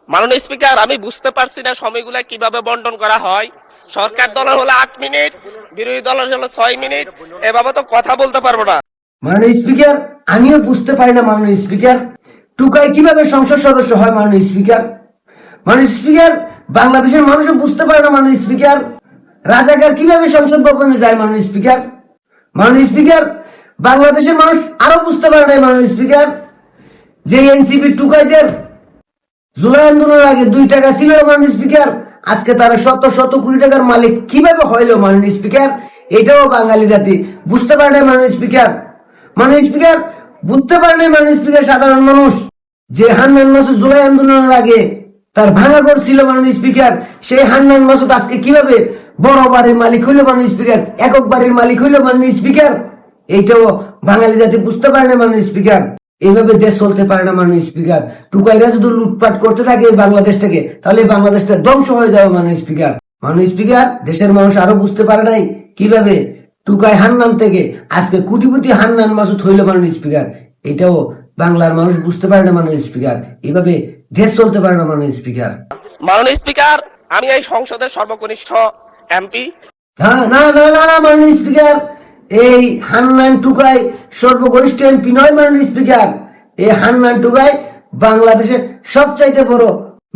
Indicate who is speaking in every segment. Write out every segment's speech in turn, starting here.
Speaker 1: মাননীয় স্পিকার, আমি বুঝতে পারছি না সময়গুলা কিভাবে বন্টন করা হয়। সরকার দলের হলো 8 মিনিট, বিরোধী দলের হলো 6 মিনিট, এভাবে তো কথা বলতে পারবো না।
Speaker 2: মাননীয় স্পিকার, আমিও বুঝতে পারি না মাননীয় স্পিকার, টুকাই কিভাবে সংসদ সদস্য হয় মাননীয় স্পিকার। মাননীয় স্পিকার, বাংলাদেশের মানুষও বুঝতে পারে না মাননীয় স্পিকার, রাজাকার কিভাবে সংসদ ভবনে যায় মাননীয় স্পিকার। মাননীয় স্পিকার, বাংলাদেশের মানুষ আরো বুঝতে পারে না মাননীয় স্পিকার, যে এনসিপি টুকাইদের জুলাই আন্দোলনের আগে 2 টাকা ছিল মাননীয় স্পিকার, আজকে তারা শত শত কোটি টাকার মালিক কিভাবে হইল মাননীয় স্পিকার। এটাও বাঙালি জাতি বুঝতে পারে না মাননীয় স্পিকার। মাননীয় স্পিকার, বুঝতে পারে না মাননীয় স্পিকার সাধারণ মানুষ, যে হান্নান মাসুদ জুলাই আন্দোলনের আগে তার ভাঙা ঘর ছিল মাননীয় স্পিকার, সেই হান্নান মাসুদ আজকে কিভাবে বড় বাড়ির মালিক হইল মাননীয় স্পিকার, একক বাড়ির মালিক হইল মাননীয় স্পিকার। এইটাও বাঙালি জাতি বুঝতে পারে না মাননীয় স্পিকার। এইভাবে দেশ চলতে পারে না মাননীয় স্পিকার। টুকাইরা যদি লুটপাট করতে থাকে এই বাংলাদেশ থেকে, তাহলে বাংলাদেশটা ধ্বংস হয়ে যাবে মাননীয় স্পিকার। মাননীয় স্পিকার, দেশের মানুষ আরো বুঝতে পারে নাই কিভাবে টুকাই হান্নান থেকে আজকে কোটিপতি হান্নান মাসুদ হইল মাননীয় স্পিকার। এটাও বাংলার মানুষ বুঝতে পারে না মাননীয় স্পিকার। এইভাবে দেশ চলতে পারে না মাননীয় স্পিকার।
Speaker 1: মাননীয় স্পিকার, আমি এই সংসদের সর্বকনিষ্ঠ এমপি।
Speaker 2: না না না না না মাননীয় স্পিকার, এই হান্নান টুকাই সর্বকনিষ্ঠ এমপি নয় মাননীয় স্পিকার। এই হান্নান টুকাই বাংলাদেশের সবচাইতে বড়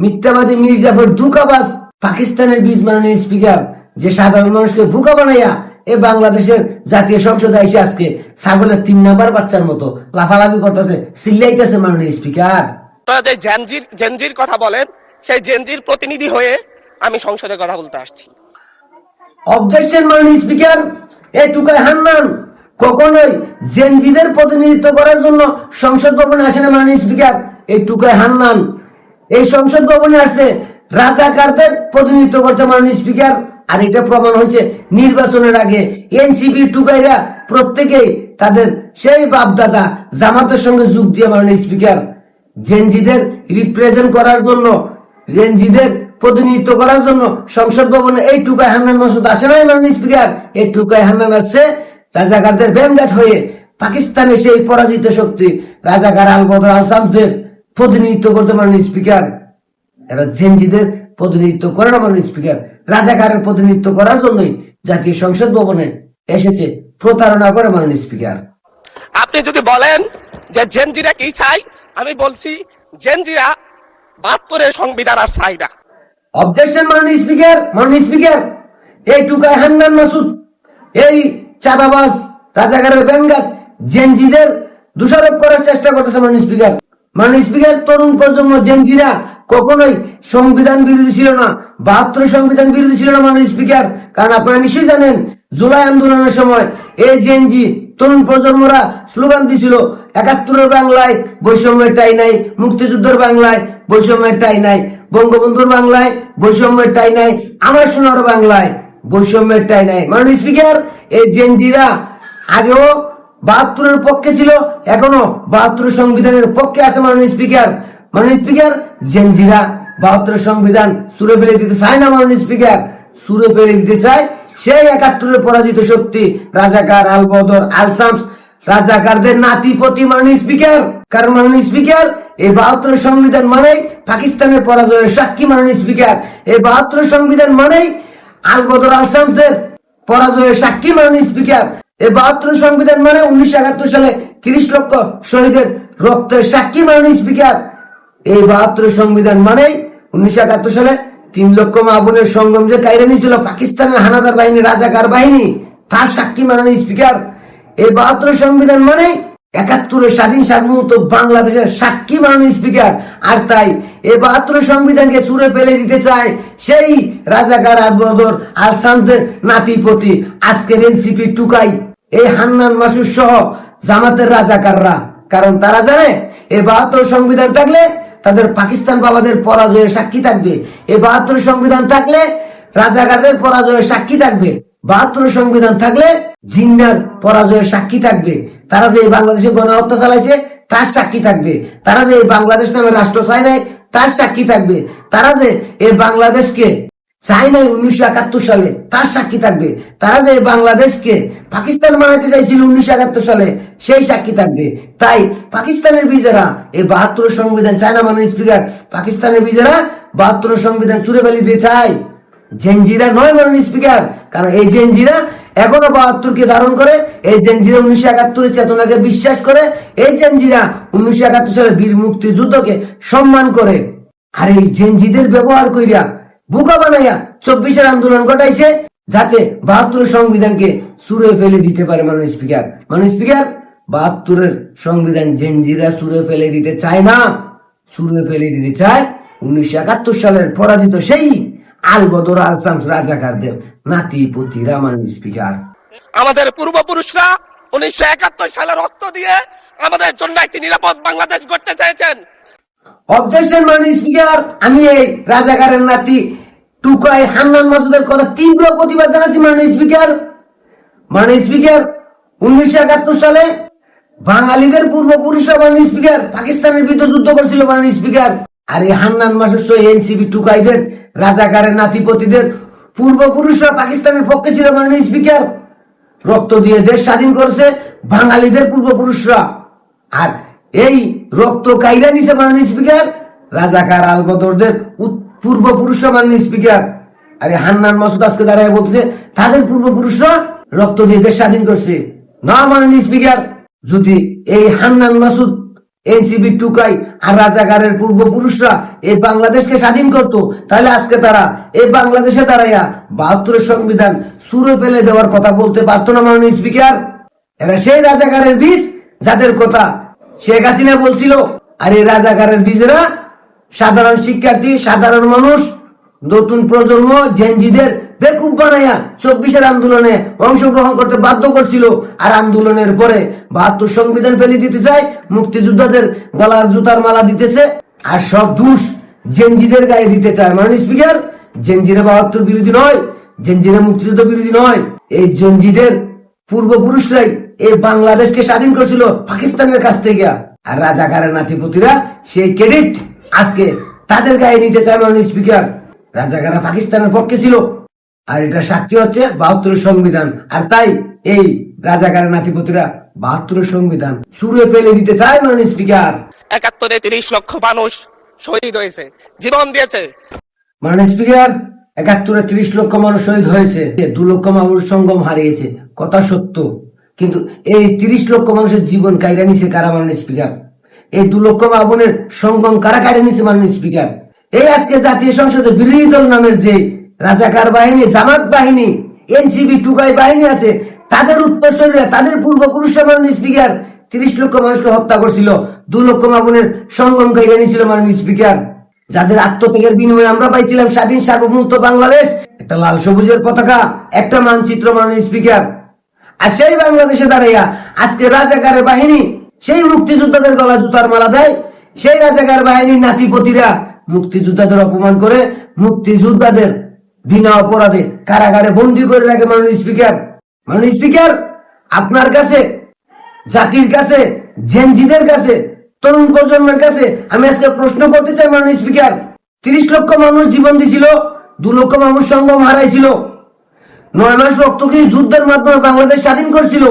Speaker 2: মিথ্যাবাদী মির্জাফর ধোঁকাবাজ পাকিস্তানের বীজ মাননীয় স্পিকার, যে সাধারণ মানুষকে বোকা বানাইয়া এই বাংলাদেশের জাতীয় সংসদে এসে আজকে ছাগলের 3 নাম্বার বাচ্চার মতো লাফালাফি করতেছে, চিল্লাইতেছে মাননীয় স্পিকার।
Speaker 1: যে জেনজির কথা বলেন, সেই জেনজির প্রতিনিধি হয়ে আমি সংসদে কথা বলতে আসছি।
Speaker 2: অবজেকশন মাননীয় স্পিকার, এই টুকাই হান্নান কখনোই জেনজিদের প্রতিনিধিত্ব করার জন্য সংসদ ভবনে আসে না মাননীয় স্পিকার। এই টুকাই হান্নান এই সংসদ ভবনে আসছে রাজাকারদের প্রতিনিধিত্ব করতে মাননীয় স্পিকার। আর এটা প্রমাণ হয়েছে নির্বাচনের আগে এনসিপি টুকাইরা প্রত্যেকেই তাদের সেই বাপদাদা জামাতের সঙ্গে যোগ দিয়ে মাননীয় স্পিকার জেনজিদের রিপ্রেজেন্ট করার জন্য, জেনজিদের প্রতিনিধিত্ব করার জন্য সংসদ ভবনে এই টুকাই হান্নান মাসুদ আসে নাই মাননীয় স্পিকার। এই টুকাই হান্নান আসছে রাজাকারদের ব্যামঘাট হয়ে পাকিস্তানের সেই পরাজিত শক্তি রাজাকার আল বদর আল সামদের প্রতিনিধিত্ব করতে মাননীয় স্পিকার। এরা জেনজিদের প্রতিনিধিত্ব করে না মাননীয় স্পিকার, রাজাকারের প্রতিনিধিত্ব করার জন্যই জাতীয় সংসদ ভবনে এসেছে, প্রতারণা করে মাননীয় স্পিকার।
Speaker 1: আপনি যদি বলেন যে জেনজিরা কি চাই, আমি বলছি জেনজিরা 72-এর সংবিধান আর চাই না।
Speaker 2: অবজেকশন মাননীয় স্পিকার। মাননীয় স্পিকার, এই টুকাই হান্নান মাসুদ এই চাঁদাবাজ রাজাকারের ব্যাঙ্গাত জেনজিদের দোষারোপ করার চেষ্টা করতেছে মাননীয় স্পিকার। মাননীয় স্পিকার, তরুণ প্রজন্ম জেনজিরা কখনোই সংবিধান বিরোধী ছিল না, 72 সংবিধান বিরোধী ছিল না মাননীয় স্পিকার। কারণ আপনারা নিশ্চয়ই জানেন জুলাই আন্দোলনের সময় এই জেনজি তরুণ প্রজন্মরা স্লোগান দিছিল 71-এর বাংলায় বৈষম্যের ঠাঁই নাই, মুক্তিযুদ্ধের বাংলায় বৈষম্যের ঠাঁই নাই, বঙ্গবন্ধুর বাংলায় বৈষম্যের ঠাঁই নাই, আমার সোনার বাংলায় বৈষম্যের ঠাঁই নাই। মাননীয় স্পিকার, এই জেনজিরা আগেও 72-এর পক্ষে ছিল, এখনো 72 সংবিধানের পক্ষে আছে মাননীয় স্পিকার। মাননীয় স্পিকার, জেনজিরা 72 সংবিধান ছুঁড়ে ফেলে দিতে চায় না মাননীয় স্পিকার, ছুঁড়ে ফেলে দিতে চায় সেই 71-এর পরাজিত শক্তি রাজাকার আল বদর আল শামস, রাজাকারদের নাতিপতি মাননীয় স্পিকার। কারণ মাননীয় স্পিকার, এই 72 সংবিধান মানেই পাকিস্তানের পরাজয়ের সাক্ষী মাননীয় স্পিকার। এই 72 সংবিধান মানেই আল বদর আল শামসের পরাজয়ের সাক্ষী মাননীয় স্পিকার। এই 72 সংবিধান মানে 1971 সালে 30 লক্ষ শহীদের রক্তের সাক্ষী মাননীয় স্পিকার। এই 72 সংবিধান মানে 1971 সালে 3 লক্ষ মা বোনের সঙ্গম যে কায়রা নিয়েছিল পাকিস্তানের হানাদার বাহিনী, রাজাকার বাহিনী, তার সাক্ষী মাননীয় স্পিকার। এই 72 সংবিধান মানে 71-এর স্বাধীন সার্বভৌমত্ব বাংলাদেশের সাক্ষী মাননীয় স্পিকার। আর তাই এই 72 সংবিধানকে ছুঁড়ে ফেলে দিতে চায় সেই রাজাকার আল বদর আল শামসের নাতিপতি আজকের এনসিপি টুকাই এই হান্নান মাসুদ সহ জামাতের রাজাকাররা। কারণ তারা জানে এই 72 সংবিধান থাকলে তাদের পাকিস্তান বাবাদের পরাজয়ের সাক্ষী থাকবে, এই 72 সংবিধান থাকলে রাজাকারদের পরাজয়ের সাক্ষী থাকবে, 72 সংবিধান থাকলে জিন্নার পরাজয়ের সাক্ষী থাকবে, তারা যে বাংলাদেশে গণহত্যা চালাইছে তার সাক্ষী থাকবে, তারা যে বাংলাদেশ নামে রাষ্ট্র চায় নাই তার সাক্ষী থাকবে, তারা যে এই বাংলাদেশকে চাই নাই 1971 সালে, তার সাক্ষী থাকবে। তারা যে বাংলাদেশকে পাকিস্তান বানাতে চাইছিল 1971 সালে, সেই সাক্ষী থাকবে। তাই পাকিস্তানের বিজেরা এই 72 সংবিধান চায় না মাননীয় স্পিকার। পাকিস্তানের বিজেরা 72 সংবিধান ছুঁড়ে ফেলে দিতে চায়, জেনজিরা নয় মাননীয় স্পিকার। কারণ এই জেনজিরা এখনো 72 কে ধারণ করে, এই জেনজিরা 1971 চেতনাকে বিশ্বাস করে, এই জেনজিরা 1971 সালের বীর মুক্তিযুদ্ধকে সম্মান করে। আর এই জেনজিদের ব্যবহার কইরা বোকা বানাইয়া 24-এর আন্দোলন ঘটাইছে, যাতে 72 সংবিধানকে ছুঁড়ে ফেলে দিতে পারে মাননীয় স্পিকার। মাননীয় স্পিকার, 72-এর সংবিধান জেনজিরা ছুঁড়ে ফেলে দিতে চায় না, ছুঁড়ে ফেলে দিতে চায় 1971 সালের পরাজিত সেই আলবদর আল শামস রাজাকারদের নাতি পুতিরা মাননীয় স্পিকার।
Speaker 1: আমাদের পূর্বপুরুষরা 1971 সালে রক্ত দিয়ে আমাদের জন্য একটি নিরাপদ বাংলাদেশ গড়তে চেয়েছেন।
Speaker 2: অবজেকশন মাননীয় স্পিকার, আমি এই রাজাকারের নাতি টুকাই হান্নান মাসুদের কথা তীব্র প্রতিবাদ জানাচ্ছি মাননীয় স্পিকার। মাননীয় স্পিকার, 1971 সালে বাঙালিদের পূর্বপুরুষরা মাননীয় স্পিকার পাকিস্তানের বিরুদ্ধে যুদ্ধ করছিল মাননীয় স্পিকার। আর এই হান্নান মাসুদ সহ এনসিপি টুকাইদের রাজাকারের নাতিপতিদের পূর্বপুরুষরা পাকিস্তানের পক্ষে ছিল মাননীয় স্পিকার। রক্ত দিয়ে দেশ স্বাধীন করেছে বাঙালিদের পূর্বপুরুষরা, আর এই রক্ত কাইরা নিছে মাননীয় স্পিকার রাজাকার আলবদরদের পূর্বপুরুষরা মাননীয় স্পিকার। আরে হান্নান মাসুদ আজকে দাঁড়ায় বলছে তাদের পূর্বপুরুষরা রক্ত দিয়ে দেশ স্বাধীন করছে। না মাননীয় স্পিকার, যদি এই হান্নান মাসুদ, এনসিবি টুকাই আর রাজাকারের পূর্বপুরুষরা এই বাংলাদেশকে স্বাধীন করত, তাহলে আজকে তারা এই বাংলাদেশে দাঁড়াইয়া 72 সংবিধান ছুঁড়ে ফেলে দেওয়ার কথা বলতে পারতো না মাননীয় স্পিকার। এরা সেই রাজাকারের বীজ যাদের কথা শেখ হাসিনা বলছিল। আর এই রাজাকারের বীজেরা সাধারণ শিক্ষার্থী, সাধারণ মানুষ, নতুন প্রজন্ম জেনজিদের বেকুব বানাইয়া 24-এর আন্দোলনে অংশগ্রহণ করতে বাধ্য করছিল। আর আন্দোলনের পরে 72 সংবিধান ফেলে দিতে চায়, মুক্তিযোদ্ধাদের গলার জুতার মালা দিতেছে, আর সব দোষ জেনজিদের গায়ে দিতে চায় মাননীয় স্পিকার। জেনজিরা 72 বিরোধী নয়, জেনজিরা মুক্তিযুদ্ধ বিরোধী নয়। এই জেনজিদের পূর্বপুরুষরাই এই বাংলাদেশকে স্বাধীন করেছিল পাকিস্তানের কাছ থেকে। আর রাজাকারের নাতিপুতিরা সেই ক্রেডিট আজকে তাদের গায়ে নিতে চায় মাননীয় স্পিকার। রাজাকাররা পাকিস্তানের পক্ষে ছিল, আর এটা সাক্ষী হচ্ছে 72 সংবিধান। আর তাই এই রাজাকারের নাতিপুতিরা 72 সংবিধান ছুঁড়ে ফেলে দিতে চায় মাননীয় স্পিকার।
Speaker 1: 71-এ 30 লক্ষ মানুষ শহীদ হয়েছে, জীবন দিয়েছে।
Speaker 2: মাননীয় স্পিকার, 71-এ 30 লক্ষ মানুষ শহীদ হয়েছে, 2 লক্ষ মানুষ সঙ্গম হারিয়েছে, কথা সত্য। কিন্তু এই 30 লক্ষ মানুষের জীবন কাইরা নিছে কারা মাননীয় স্পিকার? এই 2 লক্ষ মাবনের সঙ্গম কারা কাইরা নিছে মাননীয় স্পিকার? এই আজকে জাতীয় সংসদে বিরোধী দল নামের যে রাজাকার বাহিনী, জামাত বাহিনী, এনসিবি টুকাই বাহিনী আছে, তাদের উত্তরসূরিরা, তাদের পূর্বপুরুষরা মাননীয় স্পিকার 30 লক্ষ মানুষকে হত্যা করছিল, 2 লক্ষ মাবনের সঙ্গম কাইরা নিছিল মাননীয় স্পিকার। যাদের আত্মত্যাগের বিনিময়ে আমরা পাইছিলাম স্বাধীন সার্বভৌমত্ব বাংলাদেশ, একটা লাল সবুজের পতাকা, একটা মানচিত্র মাননীয় স্পিকার। আর সেই বাংলাদেশে দাঁড়াইয়া আজকে রাজাকারের বাহিনী সেই মুক্তিযোদ্ধাদের গলা জুতার মালা দেয়, সেই রাজাকার বাহিনীর নাতিপতিরা মুক্তিযোদ্ধাদের অপমান করে, মুক্তিযোদ্ধাদের বিনা অপরাধে কারাগারে বন্দী করে রাখে মাননীয় স্পিকার। মাননীয় স্পিকার, আপনার কাছে, জাতির কাছে, জেনজিদের কাছে, তরুণ প্রজন্মের কাছে আমি আজকে প্রশ্ন করতে চাই মাননীয় স্পিকার। 30 লক্ষ মানুষ জীবন দিছিল, 2 লক্ষ মানুষ সঙ্গম হারাইছিল, 9 মাস রক্তক্ষয়ী যুদ্ধের মাধ্যমে বাংলাদেশ স্বাধীন করছিল।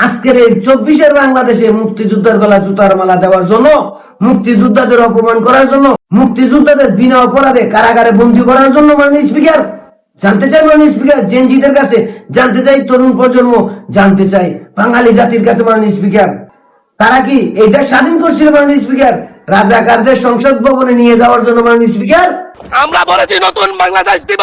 Speaker 2: আজকের এই 24-এর বাংলাদেশে মুক্তিযোদ্ধার গলা জুতার মালা দেওয়ার জন্য, মুক্তিযোদ্ধাদের অপমান করার জন্য, মুক্তিযোদ্ধাদের বিনা অপরাধে কারাগারে বন্দী করার জন্য মাননীয় স্পিকার জানতে চাই মাননীয় স্পিকার, জেনজিদের কাছে জানতে চাই, তরুণ প্রজন্ম জানতে চাই, বাঙালি জাতির কাছে মাননীয় স্পিকার, তারা কি এইটা স্বাধীন করছিল মাননীয় স্পিকার রাজাকারদের সংসদ ভবনে নিয়ে যাওয়ার জন্য মাননীয় স্পিকার?
Speaker 1: আমরা বলেছি নতুন বাংলাদেশ দিব,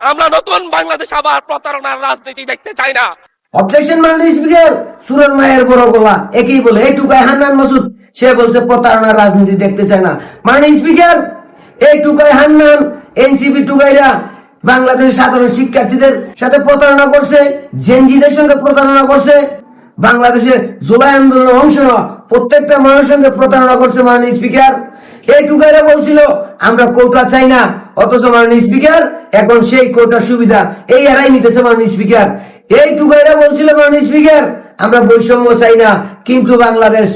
Speaker 1: আমরা নতুন বাংলাদেশ আবার প্রতারণার রাজনীতি দেখতে চাই না।
Speaker 2: অবজেকশন মাননীয় স্পিকার, সুরের মায়ের বড় গলা একই বলে, এইটুকাই হান্নান মাসুদ সে বলছে প্রতারণার রাজনীতি দেখতে চায় না। মাননীয় স্পিকার, এইটুকাই হান্নান, এনসিপি টুকাইরা বাংলাদেশের সাধারণ শিক্ষার্থীদের সাথে প্রতারণা করছে, জেনজিদের সঙ্গে প্রতারণা করছে, বাংলাদেশে জুলাই আন্দোলনের অংশ নেওয়া প্রত্যেকটা মানুষের সঙ্গে প্রতারণা করছে মাননীয় স্পিকার। এই টুকাইরা বলছিল আমরা কোটা চাই না, অথচ মাননীয় স্পিকার এখন সেই কোটার সুবিধা এই এরাই নিতেছে মাননীয় স্পিকার। এই টুকাইরা বলছিল মাননীয় স্পিকার আমরা বৈষম্য চাই না, কিন্তু বাংলাদেশ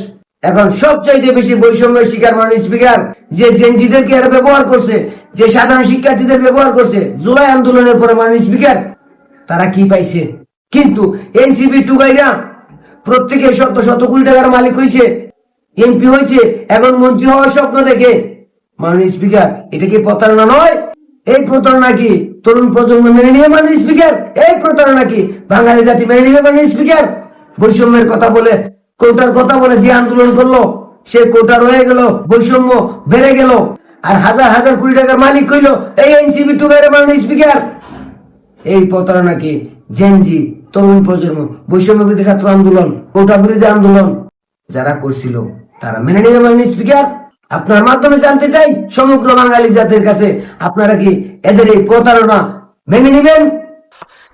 Speaker 2: এখন সবচাইতে বেশি বৈষম্যের শিকার মাননীয় স্পিকার। যে জেনজিদেরকে এরা ব্যবহার করছে, যে সাধারণ শিক্ষার্থীদের ব্যবহার করছে জুলাই আন্দোলনের পরে মাননীয় স্পিকার, তারা কি পাইছে? কিন্তু এনসিপি টুকাইরা প্রত্যেকে শত শত কোটি টাকার মালিক হয়েছে, এমপি হয়েছে, এখন মন্ত্রী হওয়ার স্বপ্ন দেখে। মাননীয় স্পিকার, এটা কি প্রতারণা নয়? এই প্রতারণা কি তরুণ প্রজন্ম মেনে নিবে মাননীয় স্পিকার? এই প্রতারণা কি বাঙালি জাতি মেনে নিবে মাননীয় স্পিকার? বৈষম্যের কথা বলে, কোটার কথা বলে যে আন্দোলন করলো, সে কোটা রয়ে গেল, বৈষম্য বেড়ে গেল, আর হাজার হাজার কোটি টাকার মালিক হইল এই এনসিপি টুকাইরা মাননীয় স্পিকার। এই প্রতারণা কি জেনজি, তরুণ প্রজন্ম, বৈষম্য বিরোধী ছাত্র আন্দোলন, কোটা বিরোধী আন্দোলন যারা করছিল তারা মেনে নেবে মাননীয় স্পিকার? আপনার মাধ্যমে জানতে চাই সমগ্র বাঙালি জাতির কাছে, আপনারা কি এদের এই প্রতারণা মেনে নেবেন?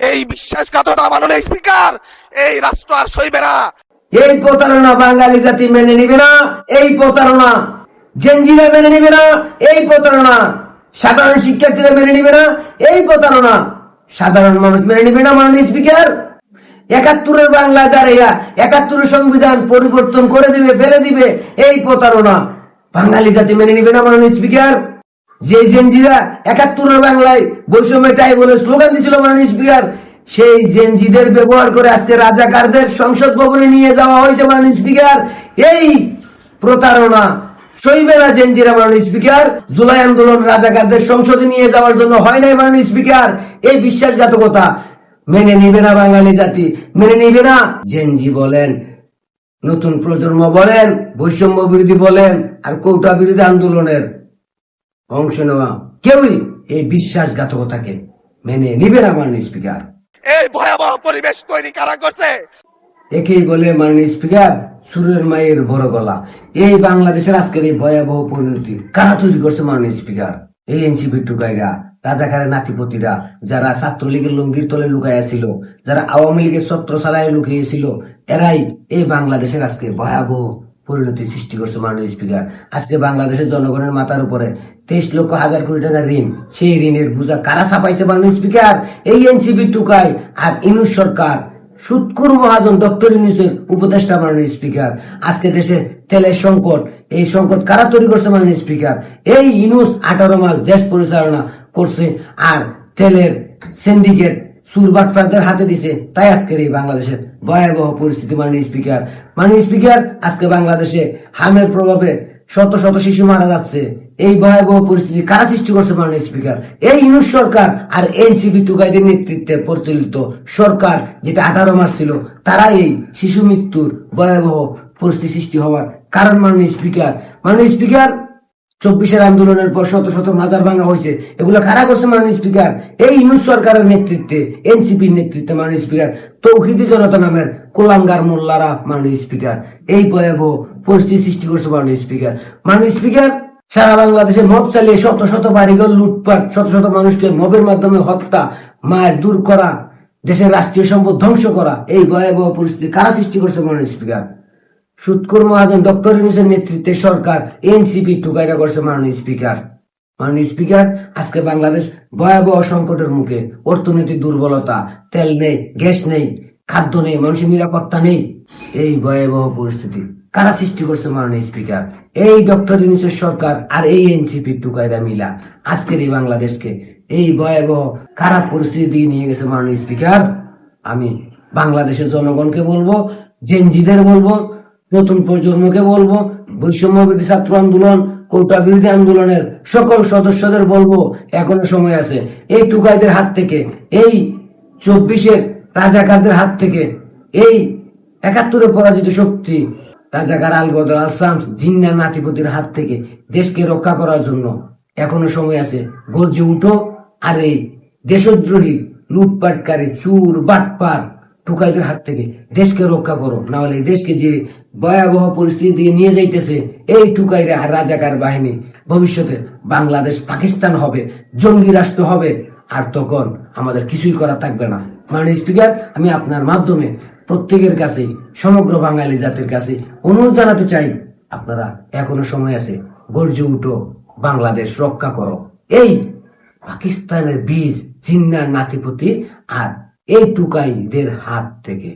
Speaker 1: এই বিশ্বাসঘাতকতা মাননীয় স্পিকার এই রাষ্ট্র আর সইবে না।
Speaker 2: এই প্রতারণা বাঙালি জাতি মেনে নিবে না। এই প্রতারণা জেনজিরা মেনে নিবে না। এই প্রতারণা সাধারণ শিক্ষার্থীরা মেনে নিবে না। এই প্রতারণা সাধারণ মানুষ মেনে নিবে না মাননীয় স্পিকার। ৭১-এর বাংলায় দাঁড়িয়ে ৭১-এর সংবিধান পরিবর্তন করে দিবে, ফেলে দিবে, এই প্রতারণা বাঙালি জাতি মেনে নিবে না মাননীয় স্পিকার। যে জেনজিরা ৭১-এর বাংলায় বৈষম্যটাই বলে স্লোগান দিছিল মাননীয় স্পিকার, সেই জেনজিদের ব্যবহার করে আজকে রাজাকারদের সংসদ ভবনে নিয়ে যাওয়া হয়েছে মাননীয় স্পিকার। এই প্রতারণা সইবে না জেনজিরা মাননীয় স্পিকার। জুলাই আন্দোলন রাজাকারদের সংসদে নিয়ে যাওয়ার জন্য হয় নাই মাননীয় স্পিকার। এই বিশ্বাসঘাতকতা মেনে নিবে না বাঙালি জাতি, মেনে নিবে না। জেনজি বলেন, নতুন প্রজন্ম বলেন, বৈষম্য বিরোধী বলেন, আর কোটা বিরোধী আন্দোলনের অংশ নেওয়া কেউই এই বিশ্বাসঘাতকতাকে মেনে নিবে না মাননীয় স্পিকার।
Speaker 1: এই ভয়াবহ পরিবেশ তৈরি কারা করছে?
Speaker 2: একেই বলে মাননীয় স্পিকার সুরের মায়ের বড় গলা। এই বাংলাদেশের আজকের এই ভয়াবহ পরিণতি কারা তৈরি করছে মাননীয় স্পিকার? এই এনসিপি টুকাইরা, রাজাকারের নাতিপতিরা, যারা ছাত্রলীগের লুঙ্গির তলে লুকাইয়াছিল, যারা আওয়ামী লীগের ছত্র ছাড়াই লুকিয়েছিল, এরাই এই বাংলাদেশের আজকে ভয়াবহ পরিণতি সৃষ্টি করছে মাননীয় স্পিকার। আজকে বাংলাদেশের জনগণের মাথার উপরে 23 লক্ষ হাজার কোটি টাকা ঋণ, সেই ঋণের বোঝা কারা চাপাইছে মাননীয় স্পিকার? এই এনসিপি টুকাই আর ইনুস সরকার, সুৎখোর মহাজন ডক্টর ইউনূসের উপদেষ্টা মাননীয় স্পিকার। আজকে দেশে তেলের সংকট, এই সংকট কারা তৈরি করছে মাননীয় স্পিকার? এই ইউনূস 18 মাস দেশ পরিচালনা করছে আর তেলের সিন্ডিকেট সুরবাটফারদের হাতে দিছে, তাই আজকের এই বাংলাদেশের ভয়াবহ পরিস্থিতি মাননীয় স্পিকার। মাননীয় স্পিকার, আজকে বাংলাদেশে হামের প্রভাবে শত শত শিশু মারা যাচ্ছে। এই ভয়াবহ পরিস্থিতি কারা সৃষ্টি করছে মাননীয় স্পিকার? এই ইউনূস সরকার আর এনসিপি টুকাইদের নেতৃত্বে পরিচালিত সরকার, যেটা 18 মাস ছিল, তারা এই শিশু মৃত্যুর ভয়াবহ পরিস্থিতি সৃষ্টি হওয়ার কারণ মাননীয় স্পিকার। মাননীয় স্পিকার, 24-এর আন্দোলনের পর শত শত মাজার ভাঙা হয়েছে, এগুলো কারা করছে মাননীয় স্পিকার? এই ইউনূস সরকারের নেতৃত্বে, এনসিপির নেতৃত্বে মাননীয় স্পিকার। তৌহিদি জনতা নামের কোলাঙ্গার মোল্লারা মাননীয় স্পিকার এই ভয়াবহ পরিস্থিতি সৃষ্টি করছে মাননীয় স্পিকার। মাননীয় স্পিকার, সারা বাংলাদেশে মব চালিয়ে শত শত বাড়িঘর লুটপাট, শত শত মানুষকে মবের মাধ্যমে হত্যা, মায়ের দূর করা, দেশের রাষ্ট্রীয় সম্পদ ধ্বংস করা, এই ভয়াবহ পরিস্থিতি কারা সৃষ্টি করছে মাননীয় স্পিকার? সুৎখোর মহাজন ডক্টর ইউনূসের নেতৃত্বে সরকার, এনসিপি টুকাইরা করছে মাননীয় স্পিকার। মাননীয় স্পিকার, আজকে বাংলাদেশ ভয়াবহ সংকটের মুখে, অর্থনৈতিক দুর্বলতা, তেল নেই, গ্যাস নেই, খাদ্য নেই, মানুষের নিরাপত্তা নেই। এই ভয়াবহ পরিস্থিতি কারা সৃষ্টি করছে মাননীয় স্পিকার? এই ডক্টর ইউনূসের সরকার আর এই এনসিপি টুকাইরা মিলা আজকের এই বাংলাদেশকে এই ভয়াবহ খারাপ পরিস্থিতি দিয়ে নিয়ে গেছে মাননীয় স্পিকার। আমি বাংলাদেশের জনগণকে বলবো, জেনজিদের বলবো, নতুন প্রজন্মকে বলবো, বৈষম্য বিরোধী ছাত্র আন্দোলন, কোটা বিরোধী আন্দোলনের সকল সদস্যদের বলবো, এখনো সময় আছে। এই টুকাইদের হাত থেকে, এই 24-এর রাজাকারদের হাত থেকে, এই ৭১-এ পরাজিত শক্তি রাজাকার আল বদর, আল শামস, জিন্নার নাতিপতির হাত থেকে দেশকে রক্ষা করার জন্য এখনো সময় আছে। গর্জে উঠো আর এই দেশদ্রোহী, লুটপাটকারী, চুর বাটপার টুকাইদের হাত থেকে দেশকে রক্ষা করো, না হলে দেশকে যে ভয়াবহ পরিস্থিতি দিয়ে নিয়ে যাইতেছে এই টুকাইরা আর রাজাকার বাহিনী, ভবিষ্যতে বাংলাদেশ পাকিস্তান হবে, জঙ্গি রাষ্ট্র হবে, আর তখন আমাদের কিছুই করা থাকবে না। মাননীয় স্পিকার, আমি আপনার মাধ্যমে প্রত্যেকের কাছে, সমগ্র বাঙালি জাতির কাছে অনুরোধ জানাতে চাই, আপনারা এখনো সময় আছে, গর্জে উঠো, বাংলাদেশ রক্ষা করো এই পাকিস্তানের বীজ, জিন্নার নাতিপতি আর এই টুকাইদের হাত থেকে।